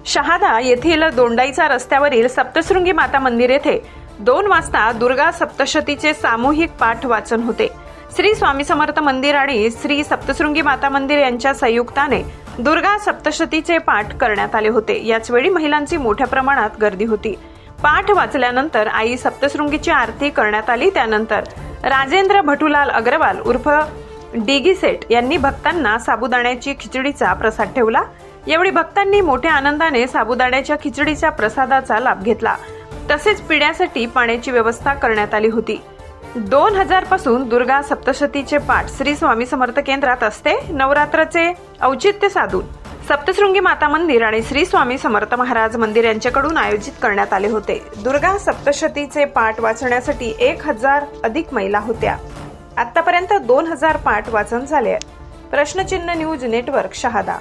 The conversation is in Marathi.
शहादा येथील दोंडाईचा रस्त्यावरील सप्तशृंगी माता मंदिर येथे 2 वाजता दुर्गा सप्तशतीचे सामूहिक पाठ वाचन होते। श्री स्वामी समर्थ मंदिर आणि श्री सप्तशृंगी माता मंदिर यांच्या संयुक्ताने दुर्गा सप्तशतीचे पाठ करण्यात आले होते। याच वेळी महिलांची मोठ्या प्रमाणात गर्दी होती। पाठ वाचल्यानंतर आई सप्तशृंगीची आरती करण्यात आली। त्यानंतर राजेंद्र भटूलाल अग्रवाल उर्फ डिगी सेठ यांनी भक्तांना साबुदाण्याची खिचडीचा प्रसाद ठेवला। यावेळी भक्तांनी मोठ्या आनंदाने साबुदाण्याच्या खिचडीच्या प्रसादाचा लाभ घेतला। तसेच पिण्यासाठी पाण्याची व्यवस्था करण्यात आली होती। 2000 पासून दुर्गा सप्तशतीचे पाठ श्री स्वामी समर्थ केंद्रात असते। नवरात्राचे औचित्य साधून सप्तशृंगी माता मंदिर आणि श्री स्वामी समर्थ महाराज मंदिर यांच्याकडून आयोजित करण्यात आले होते। दुर्गा सप्तशतीचे पाठ वाचण्यासाठी 1000 अधिक महिला होत्या। आतापर्यंत 2000 पाठ वाचन झाले। प्रश्नचिन्ह न्यूज नेटवर्क शहादा।